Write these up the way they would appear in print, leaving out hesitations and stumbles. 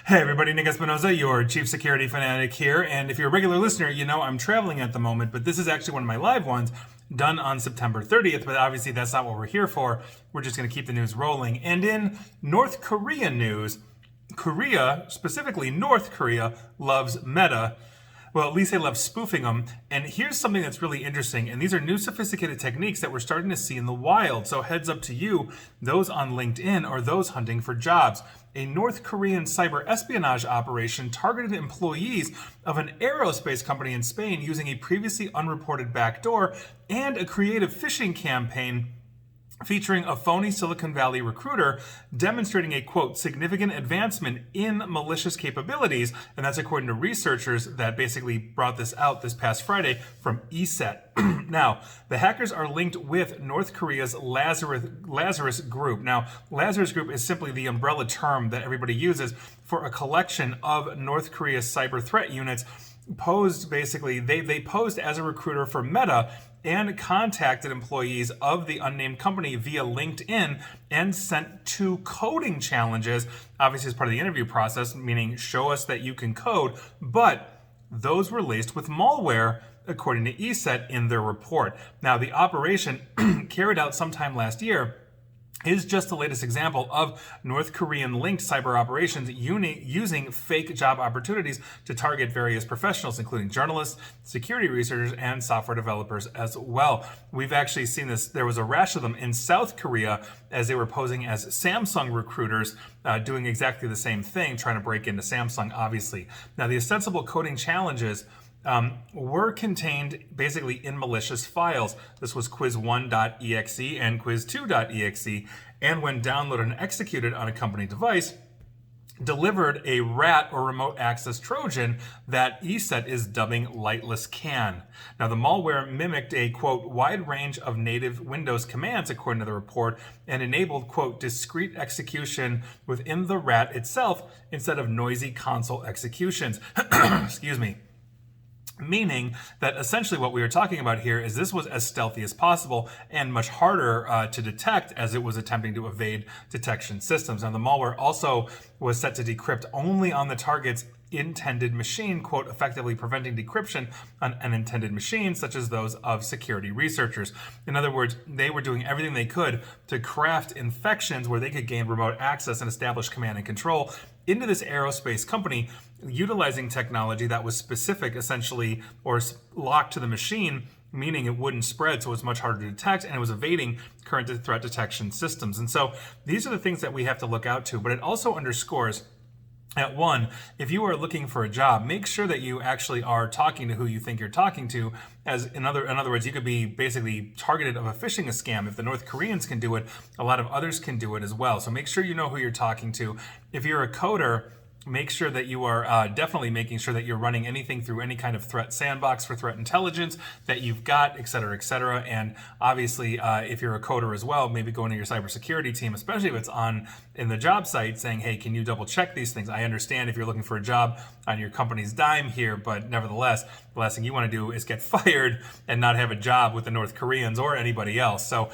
Hey everybody, Nick Espinoza, your chief security fanatic here. And if you're a regular listener, you know I'm traveling at the moment, but this is actually one of my live ones done on September 30th. But obviously, that's not what we're here for. We're just going to keep the news rolling. And in North Korean news, Korea, specifically North Korea, loves Meta. Well, at least they love spoofing them. And here's something that's really interesting. And these are new sophisticated techniques that we're starting to see in the wild. So heads up to you, those on LinkedIn or those hunting for jobs. A North Korean cyber espionage operation targeted employees of an aerospace company in Spain using a previously unreported backdoor and a creative phishing campaign featuring a phony Silicon Valley recruiter demonstrating a, quote, significant advancement in malicious capabilities. And that's according to researchers that basically brought this out this past Friday from ESET. Now, the hackers are linked with North Korea's Lazarus Group. Now, Lazarus Group is simply the umbrella term that everybody uses for a collection of North Korea's cyber threat units posed basically, they posed as a recruiter for Meta and contacted employees of the unnamed company via LinkedIn and sent 2 coding challenges, obviously as part of the interview process, meaning show us that you can code, but those were laced with malware, according to ESET in their report. Now, the operation carried out sometime last year is just the latest example of North Korean linked cyber operations using fake job opportunities to target various professionals, including journalists, security researchers, and software developers as well. We've actually seen this. There was a rash of them in South Korea as they were posing as Samsung recruiters, doing exactly the same thing, trying to break into Samsung, obviously. Now, the ostensible coding challenges were contained basically in malicious files. This was quiz1.exe and quiz2.exe, and when downloaded and executed on a company device, delivered a rat or remote access Trojan that ESET is dubbing lightless can. Now, the malware mimicked a, quote, wide range of native Windows commands, according to the report, and enabled, quote, discrete execution within the rat itself instead of noisy console executions. Excuse me. Meaning that essentially what we were talking about here is this was as stealthy as possible and much harder to detect as it was attempting to evade detection systems. Now, the malware also was set to decrypt only on the target's intended machine, quote, effectively preventing decryption on unintended machines, such as those of security researchers. In other words, they were doing everything they could to craft infections where they could gain remote access and establish command and control into this aerospace company, utilizing technology that was specific, essentially, or locked to the machine, meaning it wouldn't spread, so it was much harder to detect, and it was evading current threat detection systems. And so these are the things that we have to look out to, but it also underscores at one, if you are looking for a job, make sure that you actually are talking to who you think you're talking to. As in other words, you could be basically targeted of a phishing scam. If the North Koreans can do it, a lot of others can do it as well. So make sure you know who you're talking to. If you're a coder, make sure that you are definitely making sure that you're running anything through any kind of threat sandbox for threat intelligence that you've got, et cetera, et cetera. And obviously, if you're a coder as well, maybe going to your cybersecurity team, especially if it's on in the job site, saying, hey, can you double check these things? I understand if you're looking for a job on your company's dime here, but nevertheless, the last thing you want to do is get fired and not have a job with the North Koreans or anybody else. So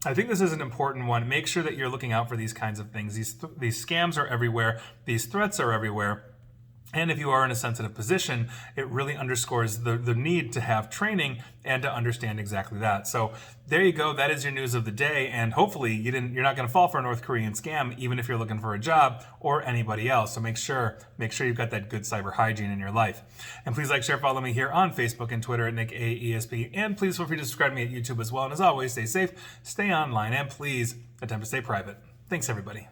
I think this is an important one. Make sure that you're looking out for these kinds of things. These scams are everywhere. These threats are everywhere. And if you are in a sensitive position, it really underscores the need to have training and to understand exactly that. So there you go. That is your news of the day. And hopefully you're not going to fall for a North Korean scam, even if you're looking for a job or anybody else. So make sure you've got that good cyber hygiene in your life. And please like, share, follow me here on Facebook and Twitter at NickAESP. And please feel free to subscribe to me at YouTube as well. And as always, stay safe, stay online, and please attempt to stay private. Thanks, everybody.